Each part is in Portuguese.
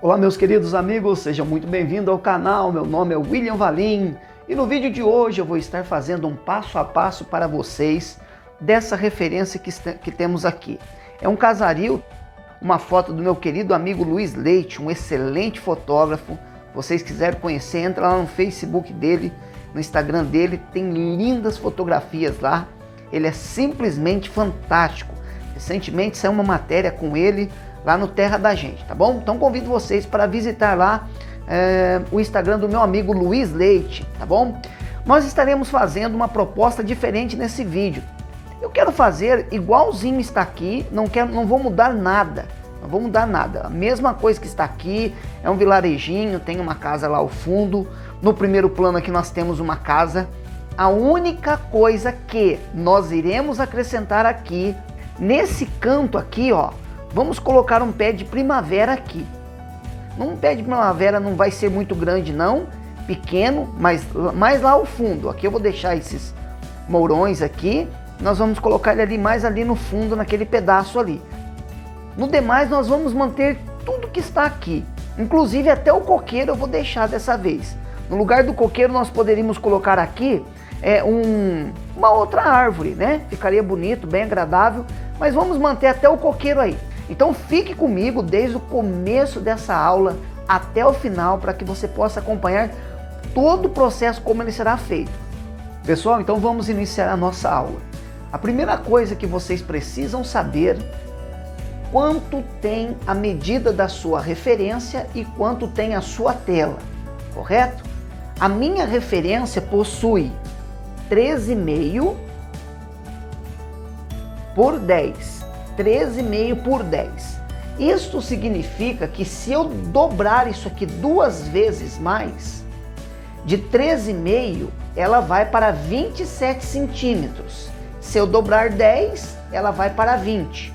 Olá meus queridos amigos, sejam muito bem-vindos ao canal. Meu nome é William Valim e no vídeo de hoje eu vou estar fazendo um passo a passo para vocês dessa referência que temos aqui. É um casario, uma foto do meu querido amigo Luiz Leite, um excelente fotógrafo. Se vocês quiserem conhecer, entra lá no Facebook dele, no Instagram dele, tem lindas fotografias lá. Ele é simplesmente fantástico. Recentemente saiu uma matéria com ele lá no Terra da Gente, tá bom? Então convido vocês para visitar lá o Instagram do meu amigo Luiz Leite, tá bom? Nós estaremos fazendo uma proposta diferente nesse vídeo. Eu quero fazer igualzinho está aqui, não vou mudar nada, não vou mudar nada. A mesma coisa que está aqui, é um vilarejinho, tem uma casa lá ao fundo. No primeiro plano aqui nós temos uma casa. A única coisa que nós iremos acrescentar aqui, nesse canto aqui, ó, vamos colocar um pé de primavera aqui. Um pé de primavera não vai ser muito grande não, pequeno, mas mais lá ao fundo. Aqui eu vou deixar esses mourões aqui, nós vamos colocar ele ali mais ali no fundo, naquele pedaço ali. No demais nós vamos manter tudo que está aqui, inclusive até o coqueiro eu vou deixar dessa vez. No lugar do coqueiro nós poderíamos colocar aqui uma outra árvore, né? Ficaria bonito, bem agradável, mas vamos manter até o coqueiro aí. Então fique comigo desde o começo dessa aula até o final para que você possa acompanhar todo o processo como ele será feito. Pessoal, então vamos iniciar a nossa aula. A primeira coisa que vocês precisam saber, quanto tem a medida da sua referência e quanto tem a sua tela, correto? A minha referência possui 13,5 por 10. 13,5 por 10. Isto significa que se eu dobrar isso aqui duas vezes mais, de 13,5 ela vai para 27 centímetros. Se eu dobrar 10, ela vai para 20.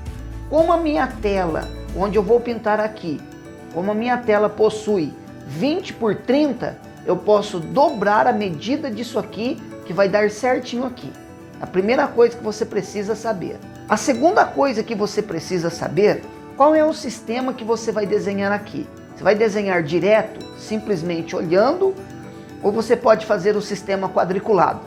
Como a minha tela, onde eu vou pintar aqui, como a minha tela possui 20 por 30, eu posso dobrar a medida disso aqui, que vai dar certinho aqui. A primeira coisa que você precisa saber. A segunda coisa que você precisa saber, qual é o sistema que você vai desenhar aqui. Você vai desenhar direto, simplesmente olhando, ou você pode fazer o sistema quadriculado.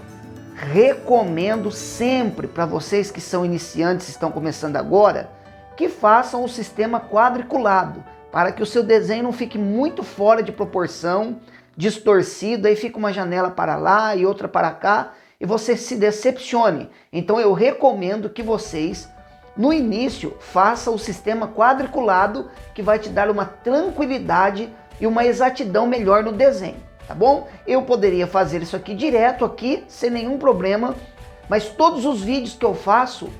Recomendo sempre para vocês que são iniciantes, estão começando agora, que façam o sistema quadriculado, para que o seu desenho não fique muito fora de proporção, distorcido, aí fica uma janela para lá e outra para cá, e você se decepcione. Então eu recomendo que vocês, no início, façam o sistema quadriculado, que vai te dar uma tranquilidade e uma exatidão melhor no desenho, tá bom? Eu poderia fazer isso aqui direto aqui, sem nenhum problema, mas todos os vídeos que eu faço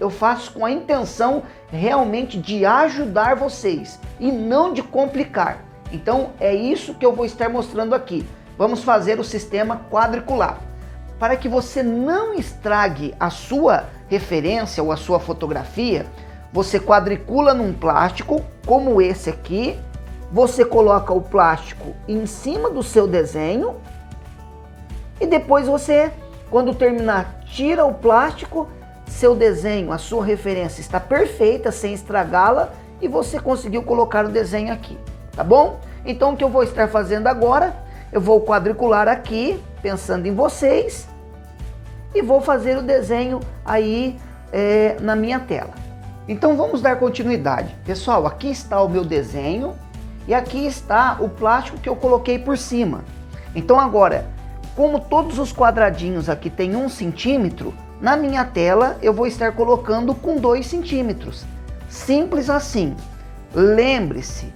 com a intenção realmente de ajudar vocês e não de complicar. Então é isso que eu vou estar mostrando aqui. Vamos fazer o sistema quadriculado. Para que você não estrague a sua referência ou a sua fotografia, você quadricula num plástico, como esse aqui, você coloca o plástico em cima do seu desenho e depois você, quando terminar, tira o plástico, seu desenho, a sua referência está perfeita, sem estragá-la e você conseguiu colocar o desenho aqui, tá bom? Então o que eu vou estar fazendo agora, eu vou quadricular aqui, pensando em vocês, e vou fazer o desenho aí na minha tela. Então vamos dar continuidade. Pessoal, aqui está o meu desenho e aqui está o plástico que eu coloquei por cima. Então agora, como todos os quadradinhos aqui tem 1 centímetro, na minha tela eu vou estar colocando com 2 centímetros. Simples assim. Lembre-se,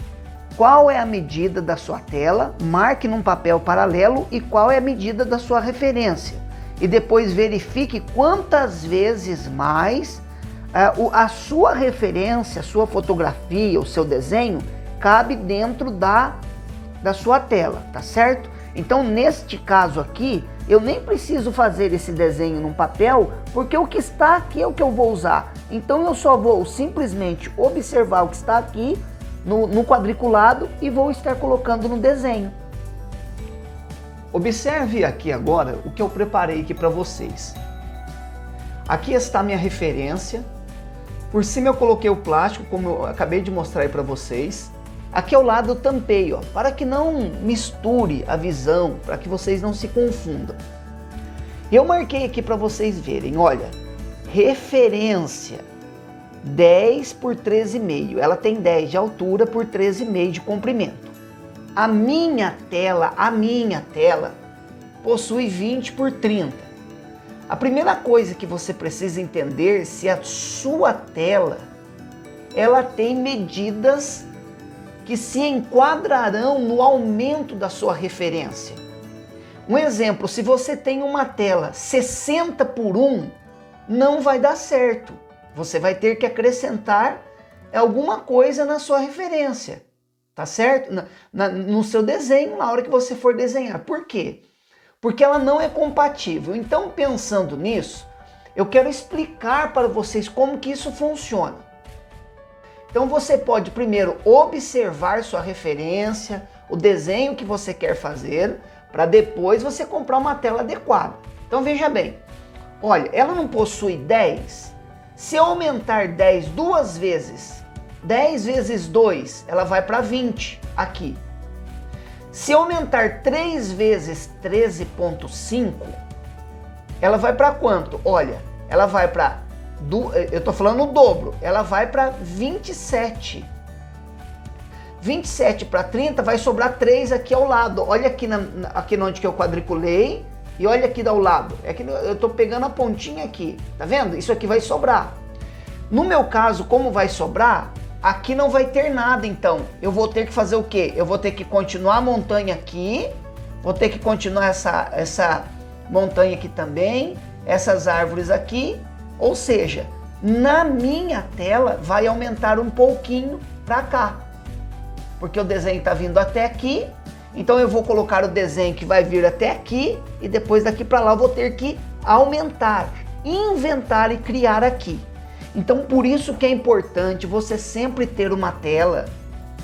qual é a medida da sua tela, marque num papel paralelo e qual é a medida da sua referência. E depois verifique quantas vezes mais a sua referência, a sua fotografia, o seu desenho cabe dentro da sua tela, tá certo? Então neste caso aqui, eu nem preciso fazer esse desenho num papel, porque o que está aqui é o que eu vou usar. Então eu só vou simplesmente observar o que está aqui no quadriculado e vou estar colocando no desenho. Observe aqui agora o que eu preparei aqui para vocês. Aqui está a minha referência. Por cima eu coloquei o plástico, como eu acabei de mostrar aí para vocês. Aqui ao lado eu tampei, ó, para que não misture a visão, para que vocês não se confundam. Eu marquei aqui para vocês verem, olha, referência 10 por 13,5, ela tem 10 de altura por 13,5 de comprimento. A minha tela possui 20 por 30. A primeira coisa que você precisa entender se a sua tela ela tem medidas que se enquadrarão no aumento da sua referência. Um exemplo, se você tem uma tela 60 por 1, não vai dar certo. Você vai ter que acrescentar alguma coisa na sua referência, tá certo? No seu desenho, na hora que você for desenhar. Por quê? Porque ela não é compatível. Então, pensando nisso, eu quero explicar para vocês como que isso funciona. Então, você pode primeiro observar sua referência, o desenho que você quer fazer, para depois você comprar uma tela adequada. Então, veja bem, olha, ela não possui 10. Se eu aumentar 10 duas vezes, 10 vezes 2, ela vai para 20 aqui. Se eu aumentar 3 vezes 13,5, ela vai para quanto? Olha, ela vai para, eu estou falando o dobro, ela vai para 27. 27 para 30 vai sobrar 3 aqui ao lado. Olha aqui onde que eu quadriculei e olha aqui ao lado. É que eu estou pegando a pontinha aqui, tá vendo? Isso aqui vai sobrar. No meu caso, como vai sobrar, aqui não vai ter nada, então eu vou ter que fazer o quê? Eu vou ter que continuar a montanha aqui, vou ter que continuar essa montanha aqui também, essas árvores aqui, ou seja, na minha tela vai aumentar um pouquinho para cá, porque o desenho está vindo até aqui, então eu vou colocar o desenho que vai vir até aqui e depois daqui para lá eu vou ter que aumentar, inventar e criar aqui. Então, por isso que é importante você sempre ter uma tela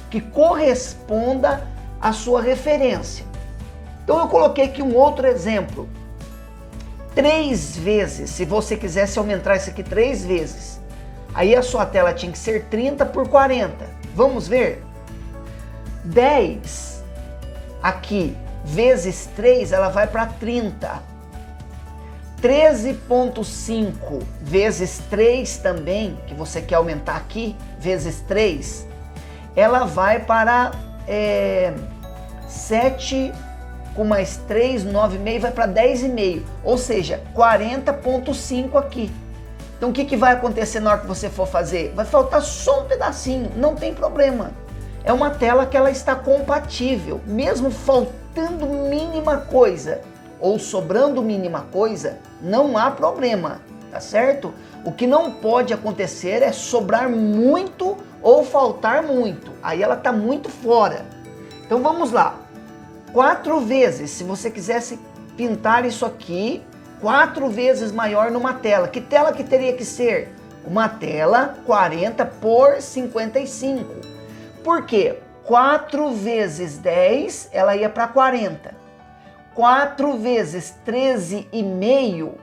que corresponda à sua referência. Então, eu coloquei aqui um outro exemplo. 3 vezes, se você quisesse aumentar isso aqui 3 vezes, aí a sua tela tinha que ser 30 por 40. Vamos ver? 10 aqui vezes 3, ela vai para 30. 13,5 vezes 3 também, que você quer aumentar aqui, vezes 3, ela vai para 7 com mais 3, 9,5, vai para 10,5, ou seja, 40,5 aqui. Então o que vai acontecer na hora que você for fazer? Vai faltar só um pedacinho, não tem problema. É uma tela que ela está compatível, mesmo faltando mínima coisa ou sobrando mínima coisa, não há problema, tá certo? O que não pode acontecer é sobrar muito ou faltar muito, aí ela está muito fora. Então vamos lá, 4 vezes, se você quisesse pintar isso aqui, 4 vezes maior numa tela, que tela que teria que ser? Uma tela 40 por 55, por quê? 4 vezes 10, ela ia para 40. 4 vezes 13,5,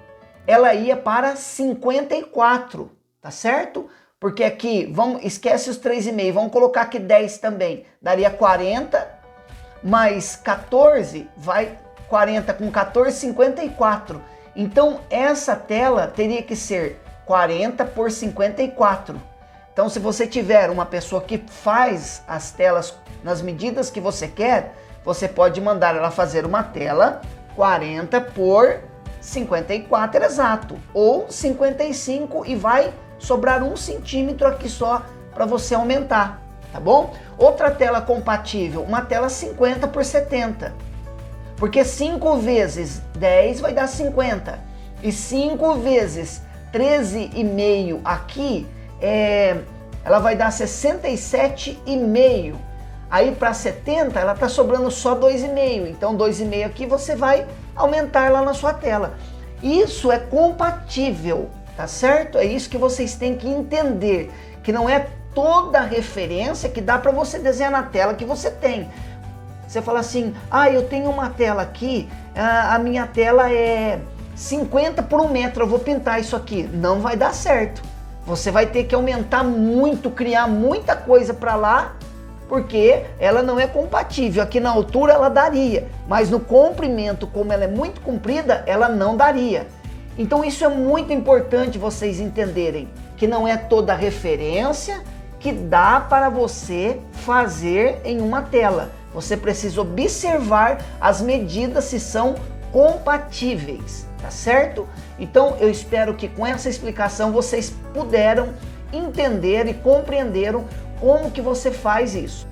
ela ia para 54, tá certo? Porque aqui, esquece os 3,5, vamos colocar aqui 10 também, daria 40, mais 14, vai 40 com 14, 54. Então, essa tela teria que ser 40 por 54. Então, se você tiver uma pessoa que faz as telas nas medidas que você quer, você pode mandar ela fazer uma tela 40 por 54 exato, ou 55 e vai sobrar 1 centímetro aqui só para você aumentar, tá bom? Outra tela compatível, uma tela 50 por 70, porque 5 vezes 10 vai dar 50, e 5 vezes 13,5 aqui, ela vai dar 67,5. Aí para 70 ela está sobrando só 2,5, então 2,5 aqui você vai aumentar lá na sua tela. Isso é compatível, tá certo? É isso que vocês têm que entender, que não é toda a referência que dá para você desenhar na tela que você tem. Você fala assim, eu tenho uma tela aqui, a minha tela é 50 por 1 metro, eu vou pintar isso aqui. Não vai dar certo. Você vai ter que aumentar muito, criar muita coisa para lá, porque ela não é compatível. Aqui na altura ela daria, mas no comprimento, como ela é muito comprida, ela não daria. Então isso é muito importante vocês entenderem, que não é toda referência que dá para você fazer em uma tela. Você precisa observar as medidas se são compatíveis, tá certo? Então eu espero que com essa explicação vocês puderam entender e compreenderam como que você faz isso.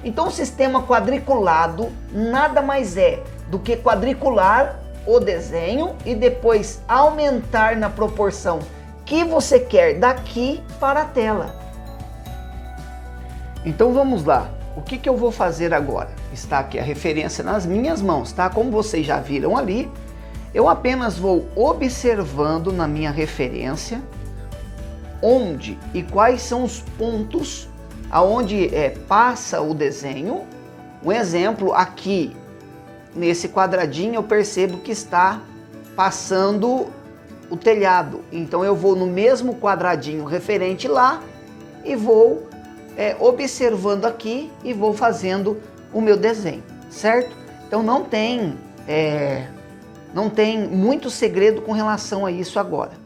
Então o sistema quadriculado nada mais é do que quadricular o desenho e depois aumentar na proporção que você quer daqui para a tela. Então vamos lá, o que eu vou fazer agora? Está aqui a referência nas minhas mãos, tá? Como vocês já viram ali, eu apenas vou observando na minha referência onde e quais são os pontos aonde passa o desenho. Um exemplo, aqui nesse quadradinho eu percebo que está passando o telhado, então eu vou no mesmo quadradinho referente lá e vou observando aqui e vou fazendo o meu desenho, certo? Então não tem muito segredo com relação a isso agora.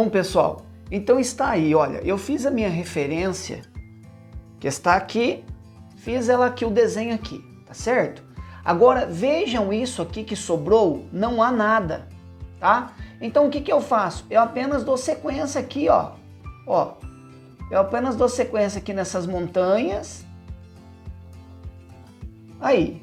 Bom, pessoal, então está aí, olha, eu fiz a minha referência, que está aqui, fiz ela aqui, o desenho aqui, tá certo? Agora, vejam isso aqui que sobrou, não há nada, tá? Então, o que que eu faço? Eu apenas dou sequência aqui, ó. Eu apenas dou sequência aqui nessas montanhas. Aí,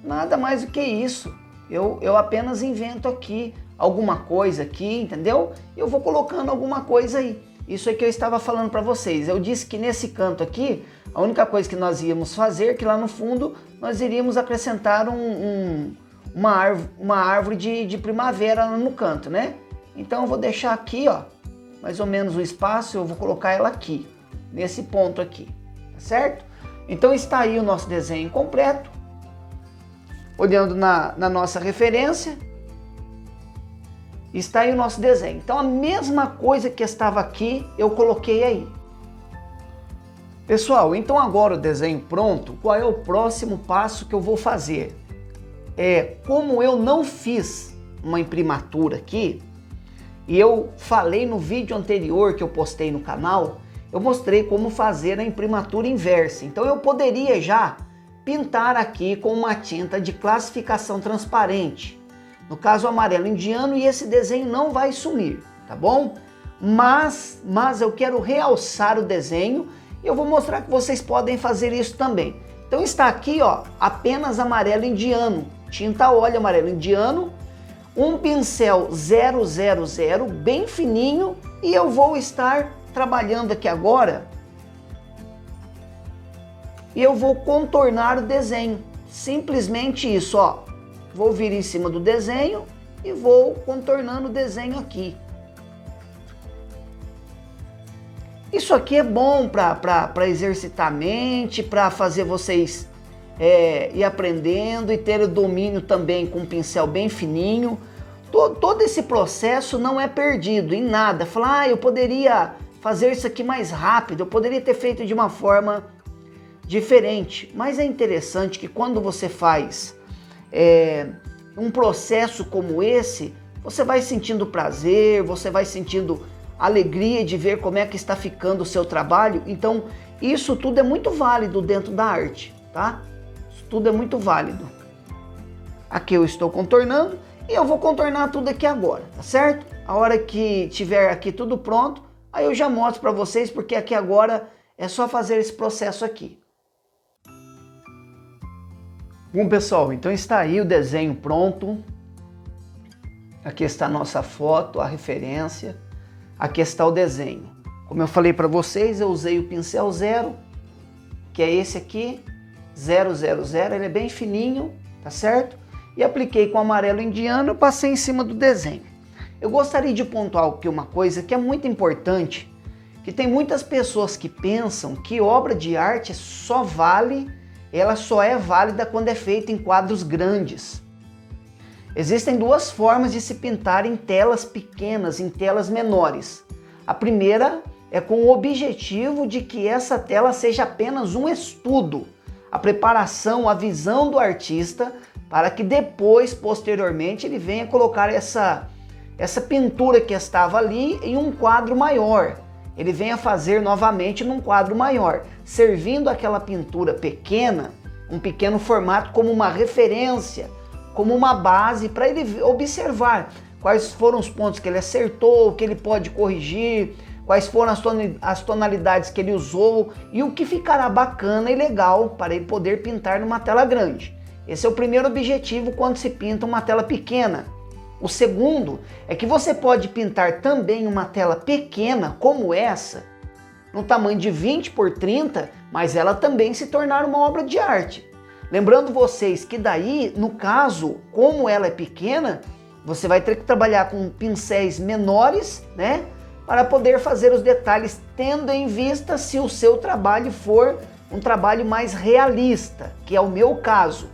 nada mais do que isso. Eu apenas invento aqui alguma coisa aqui, entendeu? Eu vou colocando alguma coisa aí. Isso é que eu estava falando para vocês. Eu disse que nesse canto aqui, a única coisa que nós íamos fazer, que lá no fundo nós iríamos acrescentar uma árvore de primavera no canto, né? Então eu vou deixar aqui, ó, mais ou menos o espaço, eu vou colocar ela aqui, nesse ponto aqui, tá certo? Então está aí o nosso desenho completo. Olhando na nossa referência, está aí o nosso desenho. Então a mesma coisa que estava aqui, eu coloquei aí. Pessoal, então agora o desenho pronto, qual é o próximo passo que eu vou fazer? Como eu não fiz uma imprimatura aqui, e eu falei no vídeo anterior que eu postei no canal, eu mostrei como fazer a imprimatura inversa. Então eu poderia já pintar aqui com uma tinta de classificação transparente, no caso amarelo indiano, e esse desenho não vai sumir, tá bom? Mas eu quero realçar o desenho e eu vou mostrar que vocês podem fazer isso também. Então está aqui, ó, apenas amarelo indiano, tinta óleo amarelo indiano, um pincel 000 bem fininho, e eu vou estar trabalhando aqui agora e eu vou contornar o desenho. Simplesmente isso, ó. Vou vir em cima do desenho e vou contornando o desenho aqui. Isso aqui é bom para exercitar a mente, para fazer vocês ir aprendendo e ter o domínio também com um pincel bem fininho. Todo esse processo não é perdido em nada. Falar, eu poderia fazer isso aqui mais rápido, eu poderia ter feito de uma forma diferente. Mas é interessante que quando você faz um processo como esse, você vai sentindo prazer, você vai sentindo alegria de ver como é que está ficando o seu trabalho. Então isso tudo é muito válido dentro da arte, tá? Isso tudo é muito válido. Aqui eu estou contornando e eu vou contornar tudo aqui agora, tá certo? A hora que tiver aqui tudo pronto, aí eu já mostro para vocês, porque aqui agora é só fazer esse processo aqui. Bom, pessoal, então está aí o desenho pronto. Aqui está a nossa foto, a referência. Aqui está o desenho. Como eu falei para vocês, eu usei o pincel 0, que é esse aqui, 000, ele é bem fininho, tá certo? E apliquei com amarelo indiano e passei em cima do desenho. Eu gostaria de pontuar aqui uma coisa que é muito importante, que tem muitas pessoas que pensam que obra de arte ela só é válida quando é feita em quadros grandes. Existem duas formas de se pintar em telas pequenas, em telas menores. A primeira é com o objetivo de que essa tela seja apenas um estudo, a preparação, a visão do artista, para que depois, posteriormente, ele venha colocar essa pintura que estava ali em um quadro maior. Ele venha fazer novamente num quadro maior, servindo aquela pintura pequena, um pequeno formato, como uma referência, como uma base para ele observar quais foram os pontos que ele acertou, o que ele pode corrigir, quais foram as tonalidades que ele usou e o que ficará bacana e legal para ele poder pintar numa tela grande. Esse é o primeiro objetivo quando se pinta uma tela pequena. O segundo é que você pode pintar também uma tela pequena como essa, no tamanho de 20 por 30, mas ela também se tornar uma obra de arte. Lembrando vocês que daí, no caso, como ela é pequena, você vai ter que trabalhar com pincéis menores, né? Para poder fazer os detalhes, tendo em vista se o seu trabalho for um trabalho mais realista, que é o meu caso.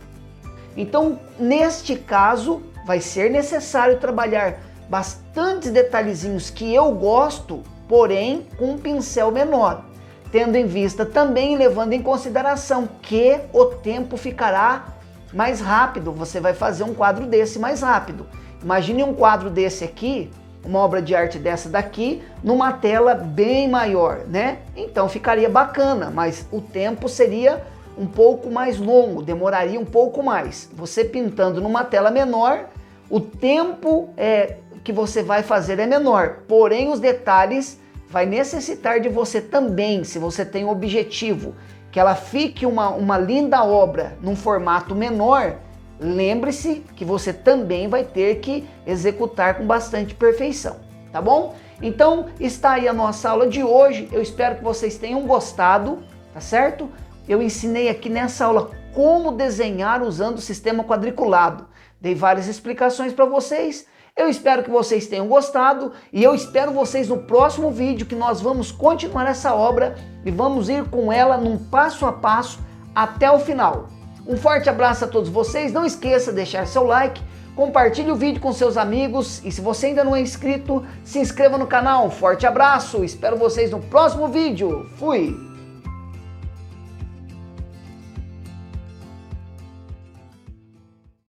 Então, neste caso, vai ser necessário trabalhar bastantes detalhezinhos que eu gosto, porém com um pincel menor, tendo em vista também, levando em consideração que o tempo ficará mais rápido, você vai fazer um quadro desse mais rápido. Imagine um quadro desse aqui, uma obra de arte dessa daqui numa tela bem maior, né? Então ficaria bacana, mas o tempo seria um pouco mais longo, demoraria um pouco mais. Você pintando numa tela menor, o tempo que você vai fazer é menor, porém os detalhes vai necessitar de você também, se você tem um objetivo, que ela fique uma linda obra num formato menor. Lembre-se que você também vai ter que executar com bastante perfeição, tá bom? Então está aí a nossa aula de hoje, eu espero que vocês tenham gostado, tá certo? Eu ensinei aqui nessa aula como desenhar usando o sistema quadriculado, dei várias explicações para vocês, eu espero que vocês tenham gostado e eu espero vocês no próximo vídeo, que nós vamos continuar essa obra e vamos ir com ela num passo a passo até o final. Um forte abraço a todos vocês, não esqueça de deixar seu like, compartilhe o vídeo com seus amigos e se você ainda não é inscrito, se inscreva no canal. Um forte abraço, espero vocês no próximo vídeo. Fui!